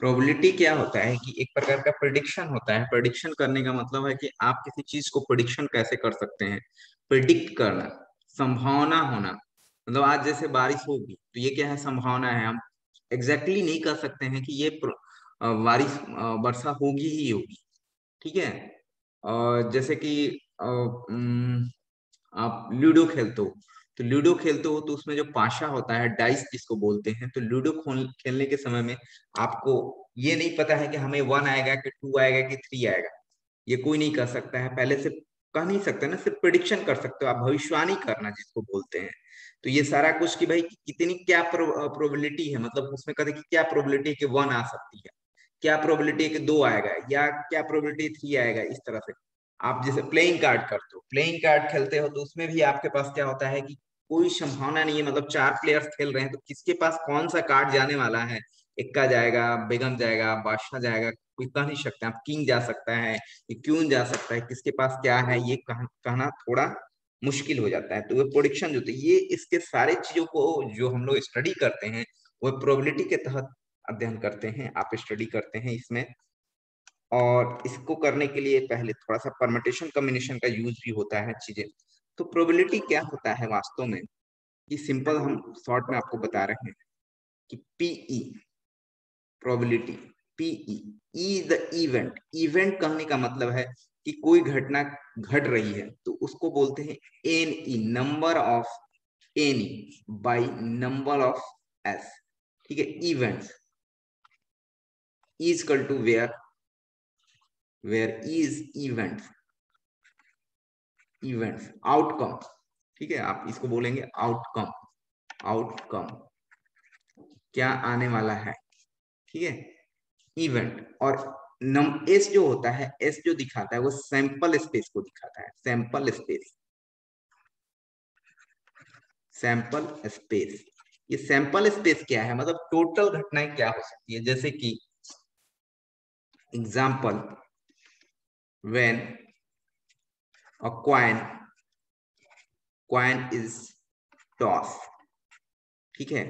Probability क्या होता है कि एक प्रकार का प्रिडिक्शन होता है। प्रिडिक्शन करने का मतलब है कि आप किसी चीज को प्रिडिक्शन कैसे कर सकते हैं। प्रिडिक्ट करना, संभावना होना। मतलब आज जैसे बारिश होगी तो ये क्या है, संभावना है। हम एग्जैक्टली नहीं कर सकते हैं कि ये बारिश वर्षा होगी ही होगी। ठीक है। और जैसे कि आप लूडो खेलते हो, तो लूडो खेलते हो तो उसमें जो पाशा होता है, डाइस जिसको बोलते हैं, तो लूडो खेलने के समय में आपको ये नहीं पता है कि हमें 1 आएगा कि 2 आएगा कि 3 आएगा। ये कोई नहीं कर सकता है, पहले से कह नहीं सकते ना, सिर्फ प्रिडिक्शन कर सकते हो आप, भविष्यवाणी करना जिसको बोलते हैं। तो ये सारा कुछ कि भाई कितनी क्या प्रोबेबिलिटी है, मतलब उसमें कहते हैं कि क्या प्रोबेबिलिटी है कि 1 आ सकती है, क्या प्रोबेबिलिटी है कि 2 आएगा, या क्या प्रोबेबिलिटी 3 आएगा। इस तरह से आप जैसे प्लेइंग कार्ड करते हो, प्लेइंग कार्ड खेलते हो, तो उसमें भी आपके पास क्या होता है कि कोई संभावना नहीं है। मतलब 4 प्लेयर्स खेल रहे हैं तो किसके पास कौन सा कार्ड जाने वाला है, इक्का जाएगा, बेगम जाएगा, बादशाह जाएगा, कोई कह नहीं सकता। आप किंग जा सकता है, ये क्यून जा सकता है, किसके पास क्या है ये कहना थोड़ा मुश्किल हो जाता है। तो वो प्रोडिक्शन जो होती है, ये इसके सारे चीजों को जो हम लोग स्टडी करते हैं वो प्रोबेबिलिटी के तहत अध्ययन करते हैं, आप स्टडी करते हैं इसमें। और इसको करने के लिए पहले थोड़ा सा परमिटेशन कॉम्बिनेशन का यूज भी होता है चीजें। तो प्रोबेबिलिटी क्या होता है वास्तव में, कि सिंपल हम शॉर्ट में आपको बता रहे हैं कि P E, probability, P E, E the event. Event कहने का मतलब है कि कोई घटना घट रही है तो उसको बोलते हैं N E, number of N E by number of S. ठीक है। Events is equal to where is events, events outcome. ठीक है, आप इसको बोलेंगे आउटकम, आउटकम क्या आने वाला है। ठीक है। इवेंट और नम एस जो होता है, एस जो दिखाता है वो सैंपल स्पेस को दिखाता है, सैंपल स्पेस, सैंपल स्पेस। ये सैंपल स्पेस क्या है, मतलब टोटल घटनाएं क्या हो सकती है। जैसे कि example, when a coin is toss. ठीक है,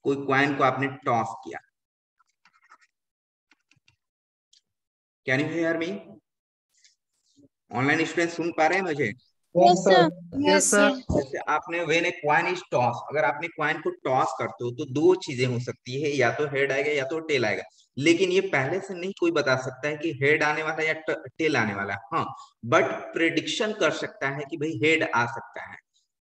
कोई कॉइन को आपने टॉस किया। Can you hear me? Online student सुन पा रहे हैं मुझे? Yes sir. Yes sir. जैसे आपने when a coin is toss, अगर आपने कॉइन को टॉस करते हो तो दो चीजें हो सकती है, या तो हेड आएगा या तो टेल आएगा। लेकिन ये पहले से नहीं कोई बता सकता है कि हेड आने वाला है या टेल आने वाला है। हाँ, बट प्रिडिक्शन कर सकता है कि भाई हेड आ सकता है,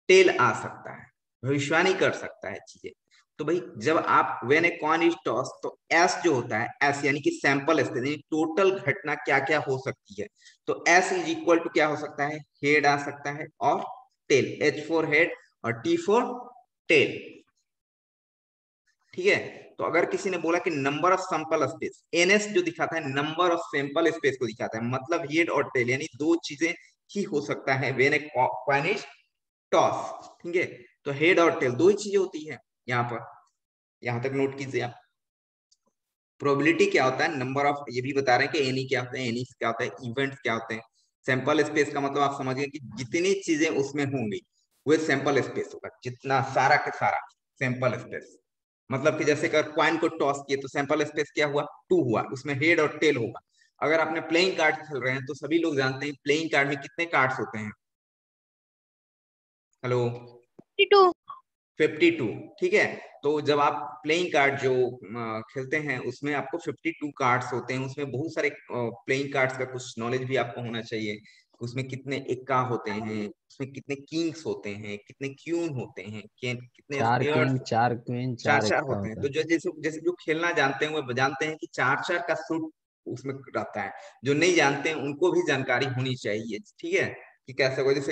टेल आ सकता है, भविष्यवाणी कर सकता है चीजें। तो भाई जब आप when a coin is toss, तो एस जो होता है, एस यानी कि सैंपल स्थिति, टोटल घटना क्या क्या हो सकती है। तो एस इज इक्वल टू क्या हो सकता है, हेड आ सकता है और टेल, एच फॉर हेड और टी फॉर टेल। ठीक है। तो अगर किसी ने बोला कि number of sample space, NS जो दिखाता है नंबर ऑफ सैंपल स्पेस को दिखाता है, मतलब हेड और टेल यानी दो चीजें ही हो सकता है when a coin is toss. ठीक है। तो हेड और टेल दो ही चीजें होती है यहाँ पर, यहां तक नोट कीजिए आप। प्रोबेबिलिटी क्या होता है, नंबर ऑफ, ये भी बता रहे हैं कि एनी क्या होता है, एनी क्या होता है, इवेंट्स क्या होते हैं। सैंपल स्पेस का मतलब आप समझिए कि जितनी चीजें उसमें होंगी वो सैंपल स्पेस होगा, जितना सारा के सारा सैंपल स्पेस। मतलब कि जैसे अगर कॉइन को टॉस किए तो सैंपल स्पेस क्या हुआ, 2 हुआ, उसमें हेड और टेल होगा। अगर आपने प्लेइंग कार्ड खेल रहे हैं तो सभी लोग जानते हैं प्लेइंग कार्ड में कितने कार्ड्स होते हैं। हेलो? 52। 52। ठीक है। तो जब आप प्लेइंग कार्ड जो खेलते हैं उसमें आपको 52 कार्ड्स होते हैं, उसमें बहुत सारे प्लेइंग कार्ड्स का कुछ नॉलेज भी आपको होना चाहिए। उसमें कितने इक्का होते हैं, उसमें कितने किंग्स होते हैं, कितने क्यून होते हैं, कितने 4 किंग स्पेयर्स, 4 क्वीन चार 4 चार इक्का होते हैं। होता तो है। जो जैसे जैसे जो खेलना जानते हैं वो जानते हैं कि चार चार का सूट उसमें रहता है। जो नहीं जानते हैं उनको भी जानकारी होनी चाहिए। ठीक है, कि कैसे हो। जैसे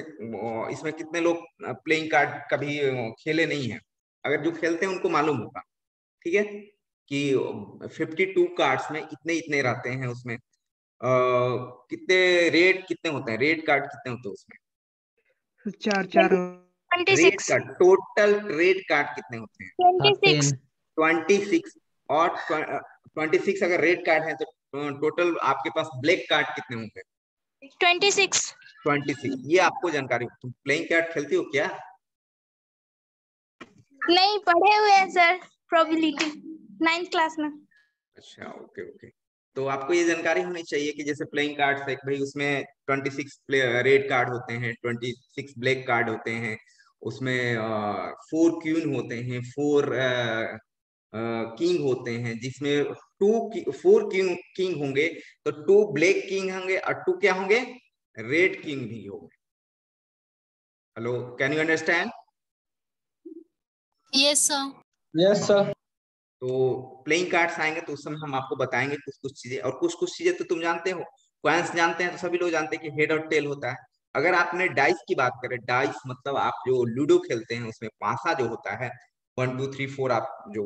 इसमें कितने लोग प्लेइंग कार्ड कभी खेले नहीं है, अगर जो खेलते हैं उनको मालूम होगा। ठीक है, कि 52 कार्ड्स में इतने इतने रहते हैं उसमें। कितने रेड कितने होते हैं, रेड कार्ड कितने होते हैं उसमें? 4 4। Red 26। Card, total red card कितने होते हैं? 26। 26। और 26 अगर रेड कार्ड है तो टोटल आपके पास ब्लैक कार्ड कितने होंगे? 26। 26। ये आपको जानकारी। तुम प्लेइंग कार्ड खेलती हो क्या? नहीं पढ़े हुए हैं सर, प्रोबेबिलिटी 9th क्लास में। अच्छा, ओके ओके। तो आपको ये जानकारी होनी चाहिए कि जैसे प्लेइंग कार्ड्स है भाई, उसमें 26 रेड कार्ड होते हैं, 26 ब्लैक कार्ड होते हैं, उसमें 4 क्वीन होते हैं, 4 किंग होते हैं, जिसमें 4 किंग किंग होंगे, तो 2 ब्लैक किंग होंगे और 2 क्या होंगे, रेड किंग भी होंगे। Hello, can you understand? Yes sir. Yes sir. तो प्लेइंग कार्ड्स आएंगे तो उस समय हम आपको बताएंगे कुछ कुछ चीजें, और कुछ कुछ चीजें तो तुम जानते हो। कॉइन्स जानते हैं तो सभी लोग जानते हैं कि हेड और टेल होता है। अगर आपने डाइस की बात करें, डाइस मतलब आप जो लूडो खेलते हैं उसमें पासा जो होता है, 1 2 3 4 आप जो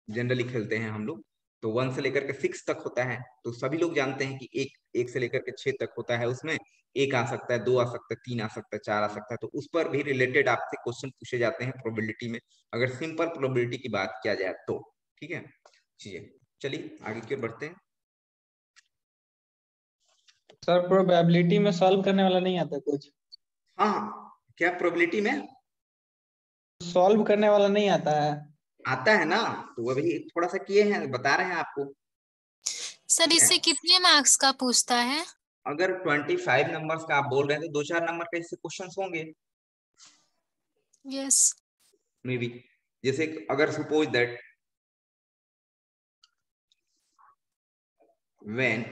जनरली खेलते हैं हम लोग, तो 1 से लेकर के 6 तक होता है। तो सभी लोग जानते हैं कि एक से लेकर के 6 तक होता है। उसमें एक आ सकता है, 2 आ सकता है, 3 आ सकता है, 4 आ सकता है। तो उस पर भी रिलेटेड आपसे क्वेश्चन पूछे जाते हैं प्रोबेबिलिटी में, अगर सिंपल प्रोबेबिलिटी की बात किया जाए तो। ठीक है, चलिए आगे की ओर बढ़ते हैं। सर प्रोबेबिलिटी में सॉल्व करने वाला नहीं आता कुछ? हाँ, क्या प्रोबेबिलिटी में सॉल्व करने वाला नहीं आता है? आता है ना, तो वो भी थोड़ा सा किए हैं, बता रहे हैं आपको। सर इससे कितने मार्क्स का पूछता है? अगर 25 नंबर्स का आप बोल रहे हैं तो 2-4 नंबर का इससे क्वेश्चंस होंगे यस। May be. जैसे अगर सपोज दैट व्हेन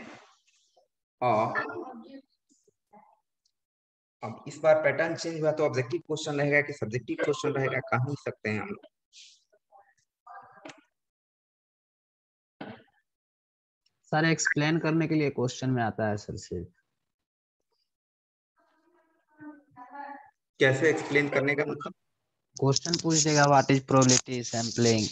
अब इस बार पैटर्न चेंज हुआ, तो ऑब्जेक्टिव क्वेश्चन रहेगा कि सब्जेक्टिव क्वेश्चन रहेगा, कहाँ ही सकते हैं हम लोग। सर एक्सप्लेन करने के लिए क्वेश्चन में आता है सर सिर्फ। कैसे एक्सप्लेन करने का मतलब? क्वेश्चन पूछ देगा व्हाट इज प्रोबेबिलिटी सैंपलिंग,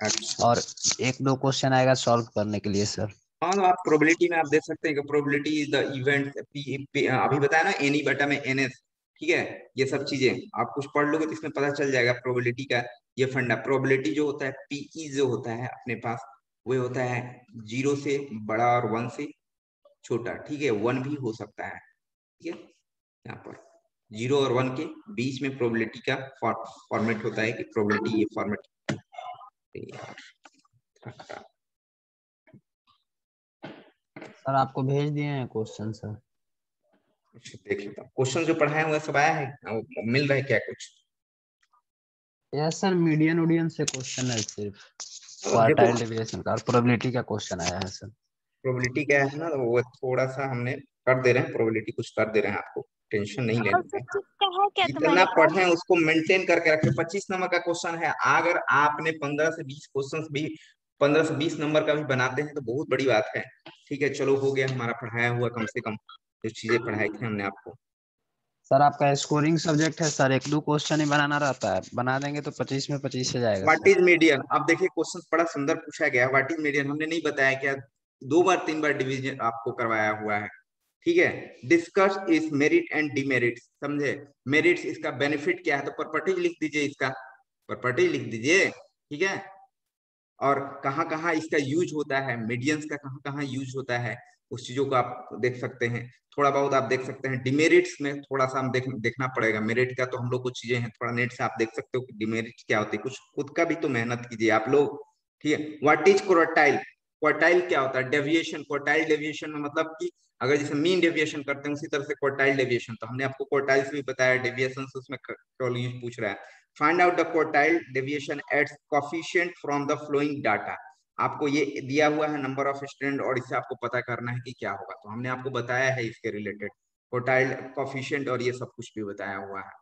अच्छा, और 1-2 क्वेश्चन आएगा सॉल्व करने के लिए सर। हाँ, तो आप प्रोबेबिलिटी में आप देख सकते हैं कि प्रोबेबिलिटी इज द इवेंट, अभी बताया ना, एनी बटा में एनएस। ठीक है, ये सब चीजें आप कुछ पढ़ लोगे तो इसमें पता चल जाएगा प्रोबेबिलिटी का ये फंडा। प्रोबेबिलिटी जो होता है, पीई जो होता है अपने पास, वो होता है 0 से बड़ा और 1 से छोटा। ठीक है, 1 भी हो सकता है। ठीक है, यहाँ पर 0 और 1 के बीच में प्रोबेबिलिटी का फॉर्मेट होता है कि प्रोबेबिलिटी ये फॉर्मेट। सर आपको भेज दिए हैं क्वेश्चन सर। अच्छा, देख लेता हूँ क्वेश्चन जो पढ़ाए हुए सब आया है, मिल रहा है क्या कुछ? यस सर, मीडियन उडियन से क्वेश्चन है सिर्फ, देखो, क्वार्टाइल डेविएशन का और प्रोबेबिलिटी का क्वेश्चन आया है सर। प्रोबेबिलिटी क्या है ना, तो वो थोड़ा सा हमने कर दे रहे हैं, प्रोबेबिलिटी कुछ कर दे रहे हैं, आपको टेंशन नहीं और लेना है। सब्जेक्ट का है क्या जितना तुम्हारे पास? पढ़े उसको मेंटेन करके रखे। 25 नंबर का क्वेश्चन है, अगर आपने 15 से 20 क्वेश्चन भी, 15 से 20 नंबर का भी बनाते हैं तो बहुत बड़ी बात है। ठीक है, चलो हो गया हमारा पढ़ाया हुआ, कम से कम जो चीजें पढ़ाई थी हमने आपको। सर आपका स्कोरिंग सब्जेक्ट है सर, 1-2 क्वेश्चन ही बनाना रहता है, बना देंगे तो 25 में 25 से जाएगा व्हाट सर। Is median? अब देखिए क्वेश्चन बड़ा सुंदर पूछा गया, व्हाट इज मीडियन हमने नहीं बताया क्या? 2 बार 3 बार डिवीजन आपको करवाया हुआ है। ठीक है, डिस्कस इस मेरिट एंड डिमेरिट, समझे? मेरिट्स इसका बेनिफिट क्या है, तो प्रॉपर्टीज लिख दीजिए, इसका प्रॉपर्टीज लिख दीजिए। ठीक है, और कहाँ कहाँ इसका यूज होता है, मीडियंस का कहाँ कहाँ यूज होता है, उस चीजों को आप देख सकते हैं। थोड़ा बहुत आप देख सकते हैं डिमेरिट्स में, थोड़ा सा हम देखना पड़ेगा। मेरिट का तो हम लोग कुछ चीजें हैं, थोड़ा नेट से आप देख सकते हो कि डिमेरिट क्या होती है, कुछ खुद का भी तो मेहनत कीजिए आप लोग। ठीक है, व्हाट इज क्वार्टाइल? क्वार्टाइल क्या होता है? डेविएशन। क्वार्टाइल डेविएशन में मतलब कि अगर जैसे मीन डेविएशन करते हैं उसी तरह से क्वार्टाइल डेविएशन, तो हमने आपको क्वार्टाइल्स भी बताया, डेविएशन उसमें केवल यूज पूछ रहा है। Find out the quartile deviation at coefficient from the flowing data. आपको ये दिया हुआ है नंबर ऑफ स्टूडेंट, और इससे आपको पता करना है कि क्या होगा, तो हमने आपको बताया है इसके रिलेटेड क्वार्टाइल कोफिशिएंट और ये सब कुछ भी बताया हुआ है।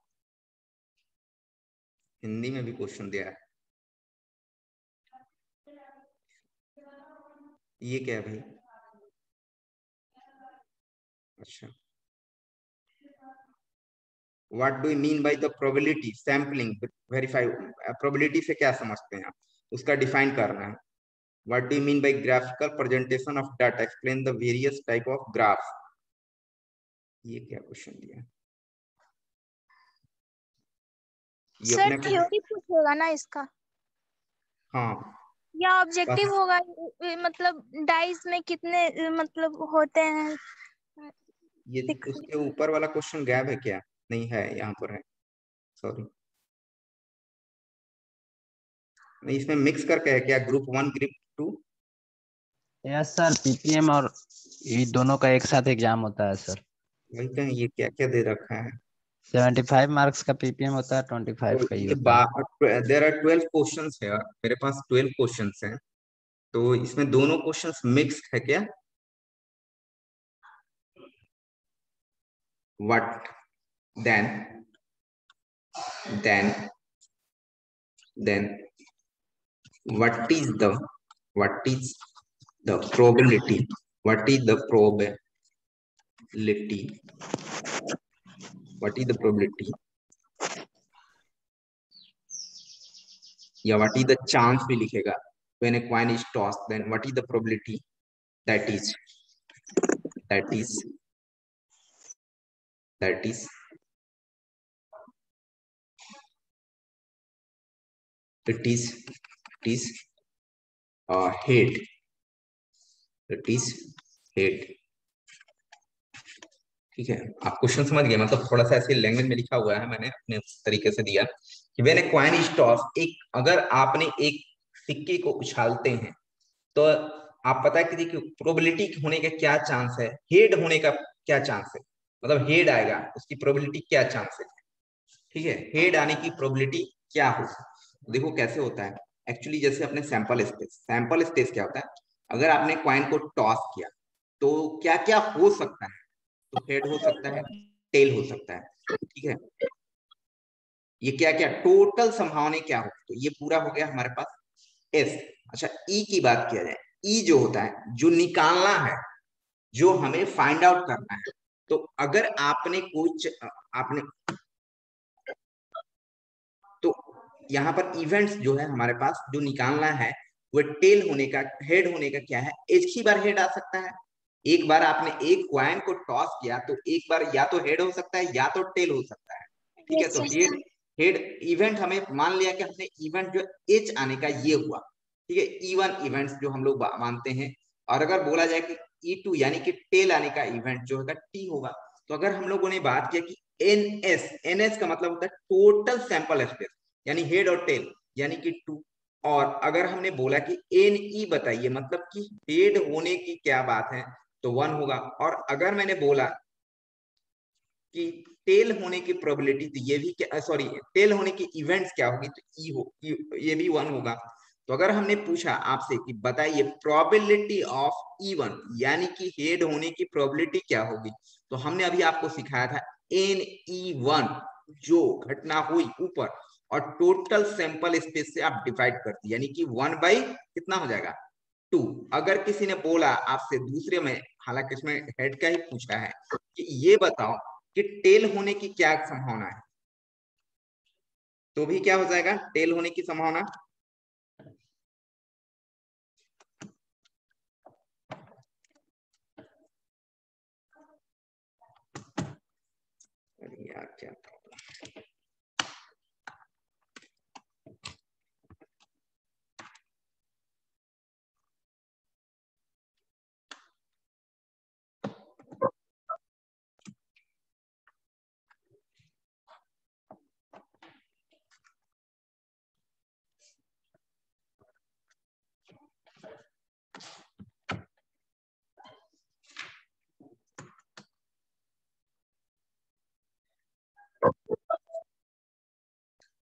हिंदी में भी क्वेश्चन दिया है। ये क्या है भाई? अच्छा, what do you mean by the probability sampling verify? Probability से क्या समझते हैं आप, उसका डिफाइन करना है। What do you mean by graphical presentation of data, explain the various type of graphs. ये क्या क्वेश्चन दिया है? ये सर अपने को, थ्योरी पूछेगा ना इसका, हाँ या ऑब्जेक्टिव होगा? मतलब डाइस में कितने मतलब होते हैं? ये उसके ऊपर वाला क्वेश्चन गैप है क्या? नहीं है, यहाँ पर है, सॉरी। नहीं, इसमें मिक्स करके है क्या, group 1 group 2? Yes sir, ppm और ये दोनों का एक साथ एग्जाम होता है सर। वही कहें, ये क्या क्या दे रखा है। 75 मार्क्स का पीपीएम होता है, 25 तो का ही ये होता है। देर आर 12 क्वेश्चंस है, मेरे पास 12 क्वेश्चंस हैं, तो इसमें दोनों क्वेश्चंस मिक्स्ड है क्या? What then then then what is the what is the probability, what is the probability, what is the probability या what is the chance भी लिखेगा। when a coin is tossed, then what is the probability that is that is that is it is head, it is head। ठीक है, आप question समझ गए, मतलब थोड़ा सा ऐसे लैंग्वेज में लिखा हुआ है, मैंने अपने तरीके से दिया कि when a coin is toss, एक अगर आपने एक सिक्के को उछालते हैं तो आप पता है कि देखिए प्रोबेबिलिटी होने का क्या चांस है, हेड होने का क्या चांस है, मतलब हेड आएगा उसकी प्रोबेबिलिटी क्या चांस है। ठीक है, हेड आने की प्रोबेबिलिटी क्या हो। देखो कैसे होता है एक्चुअली, जैसे अपने सैंपल स्पेस क्या होता है, अगर आपने कॉइन को टॉस किया तो क्या क्या हो सकता है, तो हेड हो सकता है, टेल हो सकता है। ठीक है, ये क्या क्या टोटल संभावना क्या हो, तो ये पूरा हो गया हमारे पास एस। अच्छा, ई की बात किया जाए, ई जो होता है जो निकालना है, जो हमें फाइंड आउट करना है, तो अगर आपने आपने तो यहाँ पर इवेंट्स जो है हमारे पास जो निकालना है वो टेल होने का, हेड होने का क्या है, एक ही बार हेड आ सकता है। एक बार आपने एक क्वाइन को टॉस किया तो एक बार या तो हेड हो सकता है या तो टेल हो सकता है। ठीक है, तो हेड हेड इवेंट हमें मान लिया कि हमने इवेंट जो एच आने का ये हुआ। ठीक है, इवन इवेंट्स जो हम लोग मानते हैं, और अगर बोला जाए कि E2 यानी कि टेल आने का इवेंट जो होगा टी होगा। तो अगर हम लोगों ने बात किया कि एनएस का मतलब होता है टोटल सैंपल स्पेस, यानी हेड और टेल यानी कि 2। और अगर हमने बोला कि एन ई बताइए, मतलब कि हेड होने की क्या बात है, तो 1 होगा। और अगर मैंने बोला कि टेल होने की प्रोबेबिलिटी, तो ये भी क्या, सॉरी, टेल होने की इवेंट्स क्या होगी, तो ये भी 1 होगा। तो अगर हमने पूछा आपसे कि बताइए प्रोबेबिलिटी ऑफ E1 यानी कि हेड होने की प्रोबेबिलिटी क्या होगी, तो हमने अभी आपको सिखाया था NE1 जो घटना हुई ऊपर, और टोटल सैंपल स्पेस से आप डिवाइड करते, यानी कि 1 बाई कितना हो जाएगा 2। अगर किसी ने बोला आपसे दूसरे में, हालांकि इसमें हेड का ही पूछा है कि ये बताओ कि टेल होने की क्या संभावना है, तो भी क्या हो जाएगा टेल होने की संभावना। अरे यार क्या,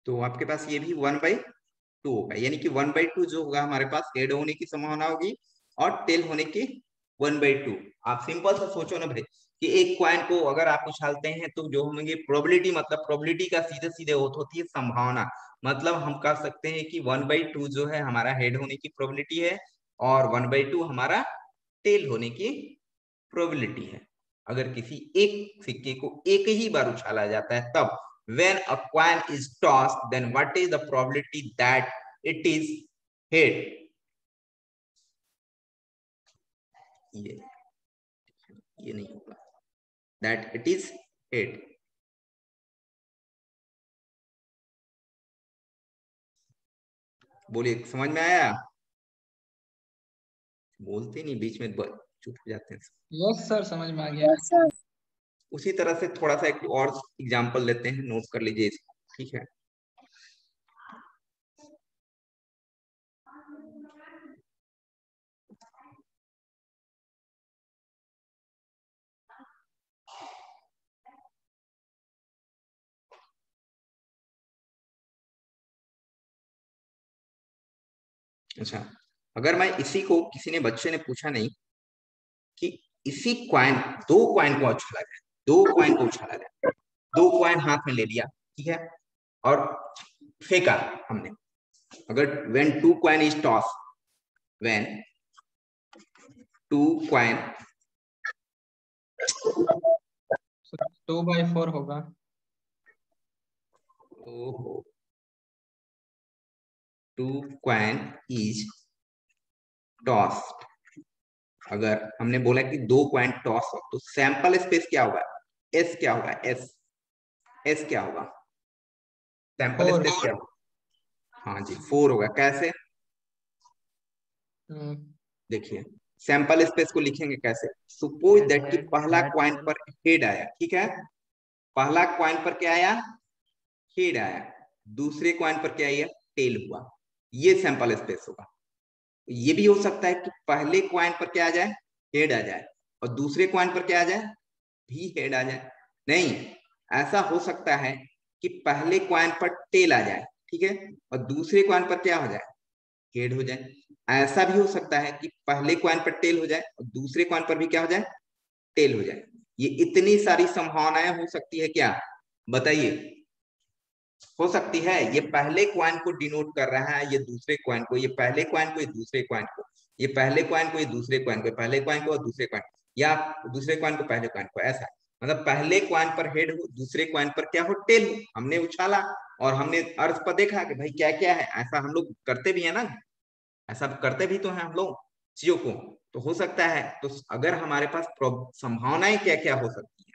तो आपके पास ये भी 1/2 होगा, यानी कि 1/2 जो होगा हमारे पास हेड होने की संभावना होगी, और टेल होने की 1/2। आप सिंपल सा सोचो ना भाई कि एक क्वाइन को अगर आप उछालते हैं तो जो होंगे प्रोबेबिलिटी, मतलब प्रोबेबिलिटी का सीधे सीधे होती है संभावना, मतलब हम कह सकते हैं कि 1/2 जो है हमारा हेड होने की प्रोबेबिलिटी है, और 1/2 हमारा टेल होने की प्रोबेबिलिटी है। अगर किसी एक सिक्के को एक ही बार उछाला जाता है तब, when a coin is tossed, then what is the probability that it is head? ये नहीं होगा, that it is head। बोलिए, समझ में आया? बोलते नहीं, बीच में चुप हो जाते हैं। यस सर, समझ में आ गया। उसी तरह से थोड़ा सा एक और एग्जांपल लेते हैं, नोट कर लीजिए इसको। ठीक है, अच्छा, अगर मैं इसी को किसी ने बच्चे ने पूछा नहीं कि इसी क्वाइन, दो क्वाइन को उछाला जाए, दो क्वाइन को उछाला जाए, दो क्वाइन हाथ में ले लिया, ठीक है, और फेंका हमने, अगर when two coin is tossed, when two coin, 2/4 होगा। ओहो, two coin is tossed, अगर हमने बोला कि दो क्वाइन टॉस हो तो सैंपल स्पेस क्या होगा, एस क्या होगा, एस, एस क्या होगा, सैंपल स्पेस क्या होगा, हाँ जी 4 होगा। कैसे, देखिए सैंपल स्पेस को लिखेंगे कैसे, सपोज दैट कि पहला क्वाइन पर हेड आया, ठीक है, पहला क्वाइन पर क्या आया, हेड आया, दूसरे क्वाइन पर क्या आया, टेल हुआ, ये सैंपल स्पेस होगा। ये भी हो सकता है कि पहले क्वाइन पर क्या आ जाए, हेड आ जाए, और दूसरे क्वाइन पर क्या आ जाए, भी हेड आ जाए। नहीं, ऐसा हो सकता है कि पहले क्वाइन पर टेल आ जाए, ठीक है, और दूसरे क्वाइन पर क्या हो जाए, हेड हो जाए। ऐसा भी हो सकता है कि पहले क्वाइन पर टेल हो जाए और दूसरे क्वाइन पर भी क्या हो जाए, टेल हो जाए। ये इतनी सारी संभावनाएं हो सकती है, क्या बताइए, हो सकती है। ये पहले क्वाइन को डिनोट कर रहा है, ये दूसरे क्वाइन को, ये पहले क्वाइन को, ये दूसरे क्वाइन को, ये पहले क्वाइन को, ये दूसरे क्वाइन को, पहले क्वाइन को और दूसरे क्वाइन, या दूसरे क्वाइन को पहले क्वाइन को, ऐसा मतलब पहले क्वाइन पर हेड हो, दूसरे क्वाइन पर क्या हो, टेल हो। हमने उछाला और हमने अर्थ पर देखा कि भाई क्या क्या है, ऐसा हम लोग करते भी है ना, ऐसा करते भी तो है हम लोग चीजों को। तो हो सकता है, तो अगर हमारे पास संभावनाएं क्या क्या हो सकती है,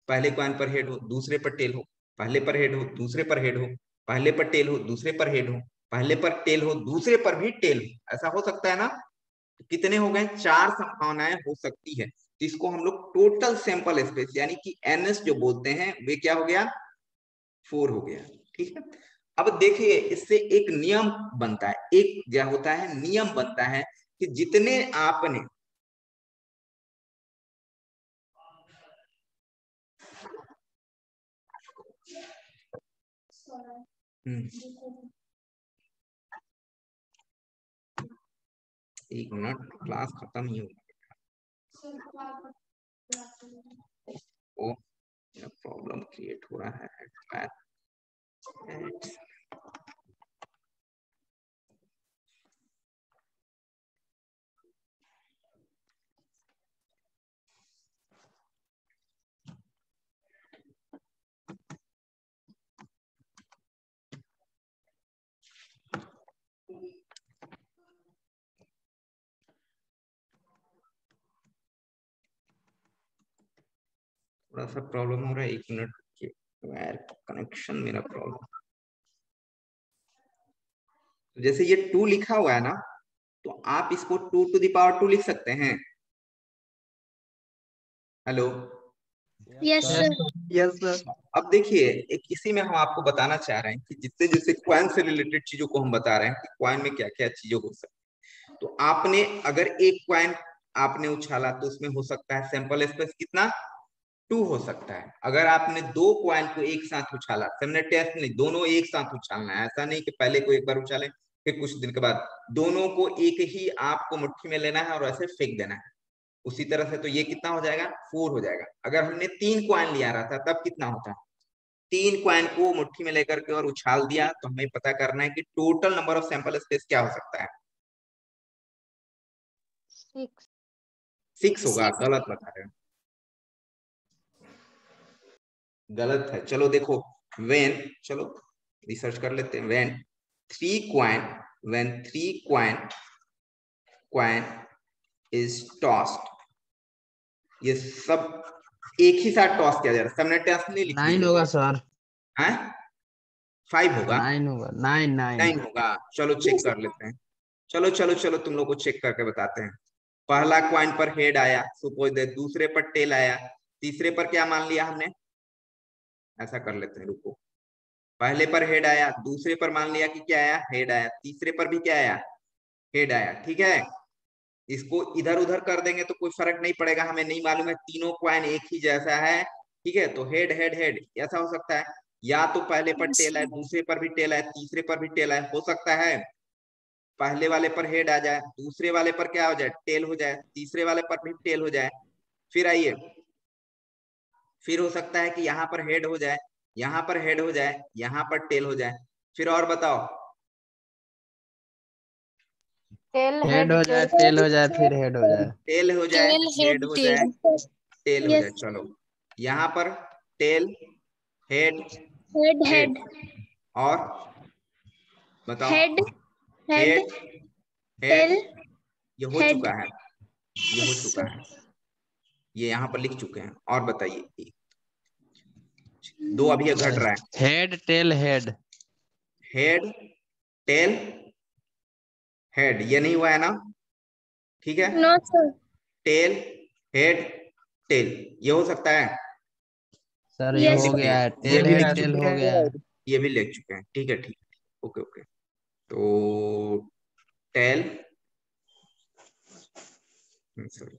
पहले क्वाइन पर हेड हो, दूसरे पर टेल हो, पहले पर हेड हो, दूसरे पर हेड हो, पहले पर टेल हो, दूसरे पर हेड हो, पहले पर टेल हो, दूसरे पर भी टेल हो, ऐसा हो सकता है ना। तो कितने हो गए, 4 संभावनाएं हो सकती है। तो इसको हम लोग टोटल सैंपल स्पेस यानी कि एनएस जो बोलते हैं, वे क्या हो गया, 4 हो गया, ठीक है। अब देखिए इससे एक नियम बनता है, एक क्या होता है, नियम बनता है कि जितने आपने एक मिनट, क्लास खत्म ही होगा, ओ प्रॉब्लम क्रिएट हो रहा है। थोड़ा सा प्रॉब्लम हो रहा है, 1 मिनट वायर कनेक्शन मेरा प्रॉब्लम। तो जैसे ये 2 लिखा हुआ है ना, तो आप इसको 2 to the power 2 लिख सकते हैं। Hello, yes sir. Yes sir. अब देखिए एक इसी में हम आपको बताना चाह रहे हैं कि जितने जैसे क्वाइन से रिलेटेड चीजों को हम बता रहे हैं कि क्वाइन में क्या क्या चीजें हो सकती है। तो आपने अगर एक क्वाइन आपने उछाला तो उसमें हो सकता है सैंपल स्पेस कितना, 2 हो सकता है। अगर आपने दो क्वाइन को एक साथ उछाला, सिमल्टेनियसली दोनों एक साथ उछालना है, ऐसा नहीं कि पहले को एक बार उछाले फिर कुछ दिन के बाद दोनों को एक ही आपको मुट्ठी में लेना है और ऐसे फेंक देना है उसी तरह से। तो ये कितना हो जाएगा, 4 हो जाएगा। अगर हमने 3 क्वाइन लिया रहा था तब कितना होता, 3 क्वाइन को मुट्ठी में लेकर के और उछाल दिया, तो हमें पता करना है कि total number of sample space क्या हो सकता है, 6 होगा। गलत बता रहे हो, गलत है। चलो देखो, वेन, चलो रिसर्च कर लेते हैं। When 3 coin, when 3 coin is tossed, ये सब एक ही साथ टॉस किया जा रहा है, सिमल्टेनियसली लिख 9 होगा सर, हैं, 5 होगा, 9 होगा, 9 9 होगा। चलो चेक कर लेते हैं, चलो चलो चलो तुम लोग को चेक करके बताते हैं। पहला क्वाइन पर हेड आया, सपोज दे, दूसरे पर टेल आया, तीसरे पर क्या मान लिया हमने, ऐसा कर लेते हैं, रुको। पहले पर हेड आया, दूसरे पर मान लिया कि क्या आया, हेड आया, तीसरे पर भी क्या आया, हेड आया, ठीक है। इसको इधर उधर कर देंगे तो कोई फर्क नहीं पड़ेगा, हमें नहीं मालूम है तीनों क्वाइन एक ही जैसा है, ठीक है। तो हेड हेड हेड ऐसा हो सकता है, या तो पहले पर टेल है, दूसरे पर भी टेल है, तीसरे पर भी टेल है, हो सकता है। पहले वाले पर हेड आ जाए, दूसरे वाले पर क्या हो जाए, टेल हो जाए, तीसरे वाले पर भी टेल हो जाए। फिर आइए, फिर हो सकता है कि यहाँ पर हेड हो जाए, यहाँ पर हेड हो जाए, यहाँ पर टेल हो जाए। फिर और बताओ, टेल हेड हो जाए, टेल हो जाए, फिर हेड हो जाए। टेल हो जाए, टेल हेड हो जाए, टेल हो जाए। यस चलो यहाँ पर tail, head, head head, head और बताओ, head head head, tail head, ये हो हेड। चुका है, ये हो चुका है, ये यहाँ पर लिख चुके हैं। और बताइए, दो अभी ये घट रहा है, head tail head. Head, tail, head, ये नहीं हुआ है ना, ठीक है। No sir. Tail, head, tail, ये हो सकता है, सर ये ये भी यस हो लिख सर। दिए, गया है, ये टेल भी हेड लिख टेल चुके हो हैं, गया है। ये भी लिख चुके हैं, ठीक है, ठीक है, ओके ओके। तो टेल, सॉरी,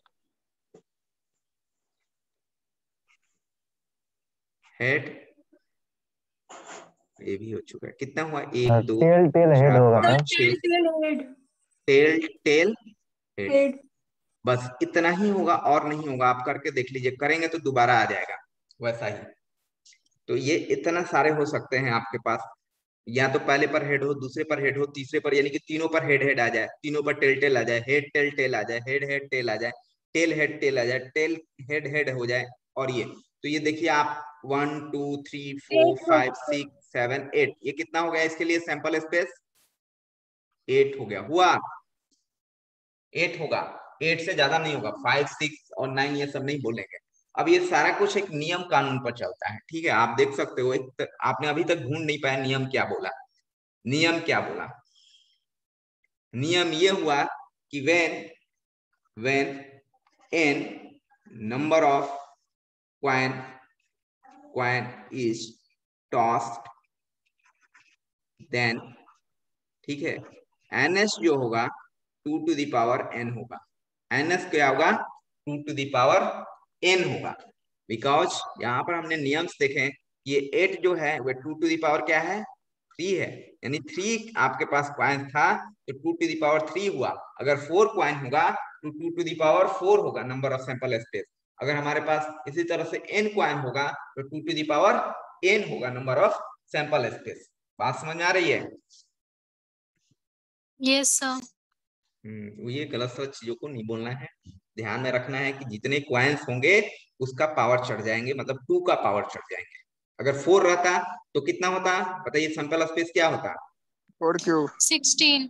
हेड, ये भी हो चुका है। कितना हुआ, एक, दो, टेल टेल हेड चार, होगा पाँच, छह, टेल, टेल, हेड, बस इतना ही होगा और नहीं होगा। आप करके देख लीजिए, करेंगे तो दोबारा आ जाएगा वैसा ही। तो ये इतना सारे हो सकते हैं आपके पास, या तो पहले पर हेड हो, दूसरे पर हेड हो, तीसरे पर, यानी कि तीनों पर हेड हेड आ जाए, तीनों पर टेल टेल आ जाए, हेड टेल टेल आ जाए, हेड हेड टेल आ जाए, टेल हेड टेल आ जाए, टेल हेड हेड हो जाए। और ये तो ये देखिए आप, 1 2 3 4 5 6 7 8, ये कितना हो गया इसके लिए सैंपल स्पेस, 8 हो गया, हुआ 8 होगा, 8 से ज्यादा नहीं होगा, 5 6 और 9 ये सब नहीं बोलेंगे। अब ये सारा कुछ एक नियम कानून पर चलता है, ठीक है। आप देख सकते हो, आपने अभी तक ढूंढ नहीं पाया नियम क्या बोला, नियम क्या बोला। नियम ये हुआ कि when n number of coin is tossed, then, ठीक है, ns जो होगा 2 to the power n होगा, ns क्या होगा, 2 to the power n होगा। बिकॉज यहाँ पर हमने नियम्स देखे, ये 8 जो है वह 2 to the power क्या है, 3 है, यानी 3 आपके पास क्वाइन था तो 2 to the power 3 हुआ। अगर 4 क्वाइन होगा तो 2 to the power 4 होगा, नंबर ऑफ सैंपल स्पेस। अगर हमारे पास इसी तरह से n क्वाइन होगा तो 2 to the power n होगा, नंबर ऑफ सैंपल स्पेस। बात समझ में आ रही है? Yes sir. ये गलत सलत चीजों को नहीं बोलना है, ध्यान में रखना है कि जितने क्वाइंस होंगे उसका पावर चढ़ जाएंगे, मतलब 2 का पावर चढ़ जाएंगे। अगर 4 रहता तो कितना होता, बताइए, सैंपल स्पेस क्या होता, 4 क्यूब 16।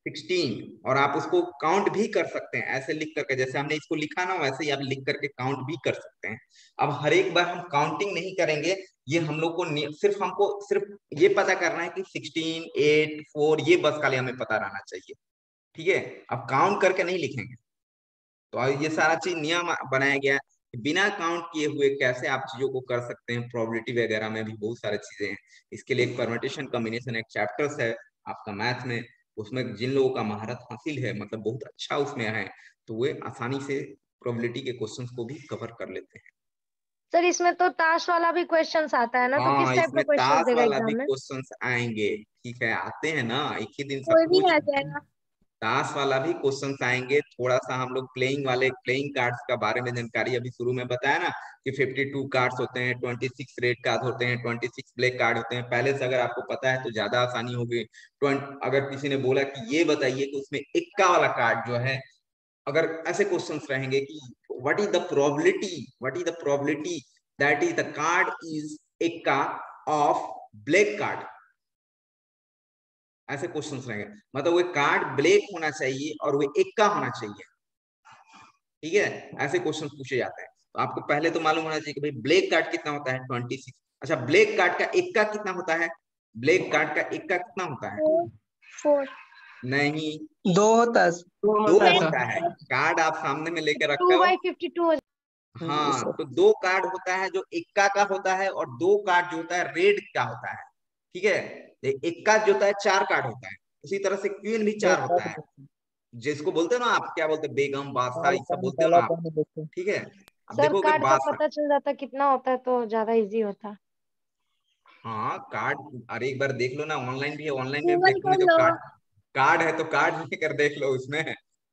16। और आप उसको काउंट भी कर सकते हैं ऐसे लिख करके, जैसे हमने इसको लिखा ना वैसे ही आप लिख करके काउंट भी कर सकते हैं। अब हर एक बार हम काउंटिंग नहीं करेंगे, ये हम लोग को सिर्फ हमको सिर्फ ये पता करना है कि 16 8 4 ये बस खाली हमें पता रहना चाहिए, ठीक है। अब काउंट करके नहीं लिखेंगे। तो ये सारा चीज नियम बनाया गया है, बिना काउंट किए हुए कैसे आप चीजों को कर सकते हैं। प्रोबेबिलिटी वगैरह में भी बहुत सारी चीजें हैं, इसके लिए एक परम्यूटेशन कॉम्बिनेशन एक चैप्टर्स है आपका मैथ में, उसमें जिन लोगों का महारत हासिल है, मतलब बहुत अच्छा उसमें है, तो वे आसानी से प्रोबेबिलिटी के क्वेश्चंस को भी कवर कर लेते हैं। सर इसमें तो ताश वाला भी क्वेश्चंस आता है ना, तो किस हाँ, टाइप का इसमें क्वेश्चंस ताश देगा वाला भी एग्जाम में? क्वेश्चंस आएंगे, ठीक है, आते हैं ना, एक ही दिन सब कोई भी कुछ। आ जाएगा। ताश वाला भी क्वेश्चन आएंगे। थोड़ा सा हम लोग प्लेइंग वाले प्लेइंग कार्ड्स का बारे में जानकारी अभी शुरू में बताया ना कि 52 कार्ड्स होते हैं, 26 रेड कार्ड होते हैं, 26 ब्लैक कार्ड होते हैं। पहले से अगर आपको पता है तो ज्यादा आसानी होगी। अगर किसी ने बोला कि ये बताइए कि उसमें इक्का वाला कार्ड जो है, अगर ऐसे क्वेश्चंस रहेंगे कि what is the probability that is the card is इक्का ऑफ ब्लैक कार्ड, ऐसे क्वेश्चंस रहेंगे, मतलब वो कार्ड ब्लैक होना चाहिए और वो इक्का होना चाहिए, ठीक है, ऐसे क्वेश्चन पूछे जाते हैं। तो आपको पहले तो मालूम होना चाहिए कि भाई ब्लैक कार्ड कितना होता है, 26। अच्छा, ब्लैक कार्ड का इक्का कितना होता है, ब्लैक कार्ड का इक्का कितना होता है? 4। नहीं, 2 होता है। 2 होता है। कार्ड आप सामने में लेके रखे हो, 2/52 हाँ, तो 2 कार्ड होता है जो इक्का का होता है, और 2 कार्ड जो होता है रेड का होता है, ठीक है। इक्का जो होता है 4 कार्ड होता है, उसी तरह से क्वीन भी 4 होता है, जिसको बोलते हो ना आप, क्या बोलते हैं, बेगम बादशाह, ये सब बोलते हो ना आप, ठीक है। अब सर देखोगे कार्ड का बादशाह, पता चल जाता कितना होता है तो ज्यादा इजी होता। हाँ कार्ड, अरे एक बार देख लो ना, ऑनलाइन भी है, ऑनलाइन में गूगल देखोगे कर तो लो। कार्ड, कार्ड है तो कार्ड लेकर देख लो उसमें।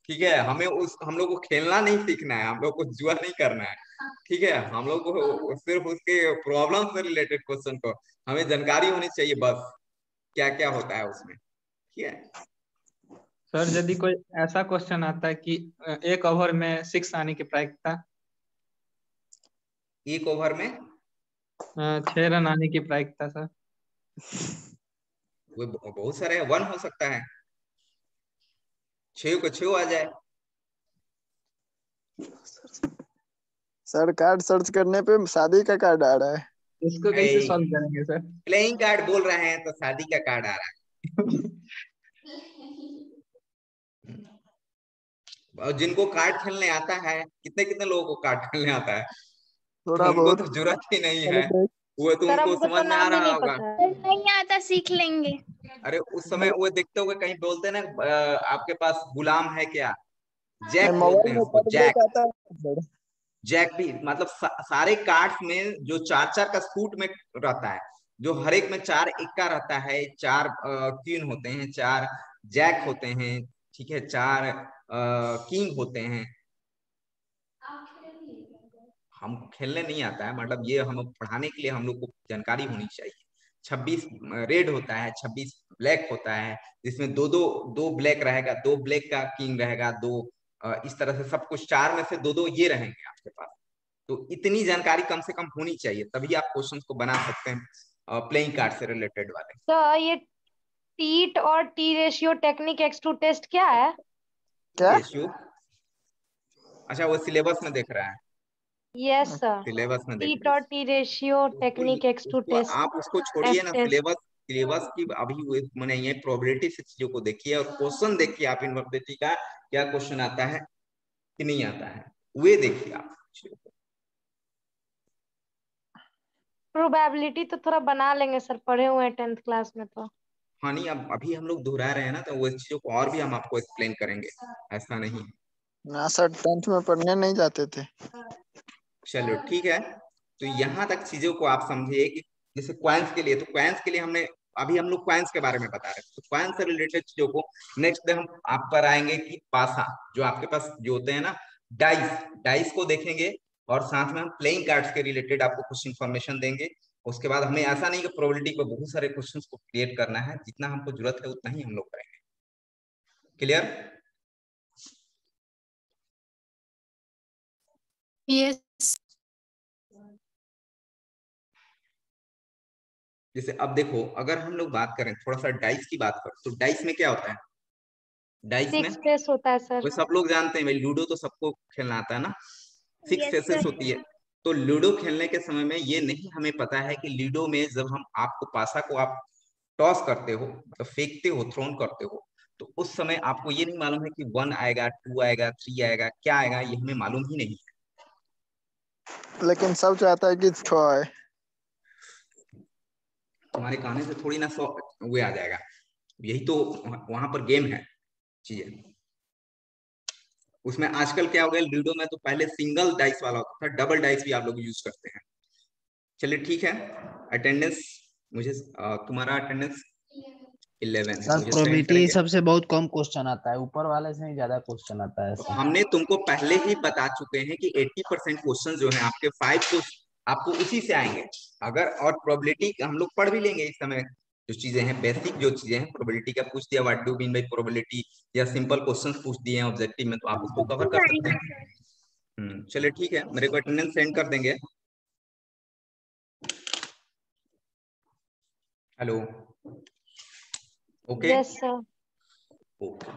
ठीक है, हम लोग को खेलना नहीं सीखना है, हम लोग को जुआ नहीं करना है। ठीक है, हम लोग को सिर्फ उसके प्रॉब्लम से रिलेटेड क्वेश्चन को हमें जानकारी होनी चाहिए बस, क्या क्या होता है उसमें। ठीक है सर यदि कोई ऐसा क्वेश्चन आता है कि एक ओवर में 6 आने की प्रायिकता, एक ओवर में 6 रन आने की प्रायिकता सर। वो बहुत सारे 1 हो सकता है, 6 को 6 आ जाए। सर कार्ड सर्च करने पे शादी का कार्ड आ रहा है। इसको कैसे सॉल्व करेंगे सर? प्लेइंग कार्ड बोल रहे हैं तो शादी का कार्ड आ रहा है। और जिनको कार्ड खेलने आता है, कितने कितने लोगों को कार्ड खेलने आता है, थोड़ा तो उनको बहुत। तो जरूरत ही नहीं चलो है, वो तो सर उनको हमको समझ तो में आ नाम भी रहा नहीं होगा। पता है। नहीं आता सीख लेंगे। अरे उस समय वो देखते होगे कहीं बोलते ना आपके पास गुलाम है क्या, जैक बोलते मोबाइल हैं में उसको, कार्ड जैक। ब्रेक आता है सर। जैक भी मतलब सारे कार्ड्स में जो 4-4 का सूट में रहता है, जो हर एक में 4 इक्का रहता है, 4 क्वीन होते हैं, 4 जैक होते हैं, ठीक है, 4 किंग होते हैं। हम खेलने नहीं आता है, मतलब ये हम पढ़ाने के लिए हम लोग को जानकारी होनी चाहिए। 26 रेड होता है, 26 ब्लैक होता है, जिसमें दो ब्लैक रहेगा, 2 ब्लैक का किंग रहेगा, 2 इस तरह से सब कुछ 4 में से 2 ये रहेंगे आपके पास। तो इतनी जानकारी कम से कम होनी चाहिए, तभी आप क्वेश्चंस को बना सकते हैं प्लेइंग कार्ड से रिलेटेड वाले। सर ये टीट और T ratio technique X2 test क्या है? क्या? रेशियो, अच्छा वो सिलेबस में देख रहा है, यस सर, सिलेबस में देख टीट रही और टी रेशियो है। टेक्निक X2 टेस्ट, आप उसको छोड़िए एफ ना, टेस्ट। सिलेबस की अभी वो मैंने ये प्रोबेबिलिटी से चीजों को देखिए और क्वेश्चन देखिए आप, इनवर्सिटी का क्या क्वेश्चन आता है कि नहीं आता है, वे देखिए आप। प्रोबेबिलिटी तो थोड़ा बना लेंगे सर, पढ़े हुए हैं 10th क्लास में तो। हाँ नहीं, अब अभी हम लोग दोहरा रहे हैं ना, तो वो चीजों को और भी हम आपको एक्सप्लेन करेंगे, ऐसा नहीं। ना सर 10th में पढ़ने नहीं जाते थे। चलो ठीक है, तो यहाँ तक चीजों को आप समझिए कि जैसे क्वाइंस के लिए, तो क्वाइंस के लिए हमने अभी हम लोग क्वाइंस के बारे में बता रहे हैं, तो क्वाइंस से रिलेटेड चीजों को नेक्स्ट डे हम आप पर आएंगे कि पासा जो आपके पास जो होते हैं ना, डाइस, डाइस को देखेंगे और साथ में हम प्लेइंग कार्ड्स के रिलेटेड आपको कुछ इन्फॉर्मेशन देंगे। उसके बाद हमें ऐसा नहीं कि प्रोबेबिलिटी को बहुत सारे क्वेश्चंस को क्रिएट करना है, जितना हमको जरूरत है उतना ही हम लोग करेंगे। क्लियर? यस। जैसे अब देखो, अगर हम लोग बात करें थोड़ा सा डाइस की बात करें, तो डाइस में क्या होता है, डाइस में 6 फेस होता है सर। वो सब लोग जानते हैं भाई, लूडो तो सबको खेलना आता है ना, 6 यस फेसेस सर। होती है। तो लूडो खेलने के समय में ये नहीं हमें पता है कि लूडो में जब हम आपको पासा को आप टॉस करते हो, मतलब फेंकते हो, थ्रोन करते हो, तो उस समय आपको ये नहीं मालूम है कि 1 आएगा, 2 आएगा, 3 आएगा, क्या आएगा, ये हमें मालूम ही नहीं है। लेकिन सब चाहता है कि 6 आए। तुम्हारे कहने से थोड़ी ना 100 वे आ जाएगा, यही तो वहां पर गेम है चीजें। उसमें आजकल क्या हो गया, लूडो में तो पहले सिंगल डाइस वाला होता था, डबल डाइस भी आप लोग यूज करते हैं। चलिए ठीक है, अटेंडेंस मुझे तुम्हारा अटेंडेंस 11 है, सर मुझे सेंड प्रोबेबिलिटी करेंगे। सबसे बहुत कम क्वेश्चन आता है, ऊपर वाले से ही ज्यादा क्वेश्चन आता है तो ऐसा। हमने तुमको पहले ही बता चुके हैं कि 80% क्वेश्चन जो है आपके 5 को आपको उसी से आएंगे। अगर और प्रोबेबिलिटी हम लोग पढ़ भी लेंगे इस समय, जो चीजें हैं बेसिक जो चीजें हैं, प्रोबेबिलिटी का पूछ दिया, what do mean by probability, या सिंपल क्वेश्चंस पूछ दिए हैं ऑब्जेक्टिव में, तो आप उसको कवर कर सकते हैं। चलिए ठीक है, मेरे को अटेंडेंस सेंड कर देंगे। Hello, okay, yes sir. Okay.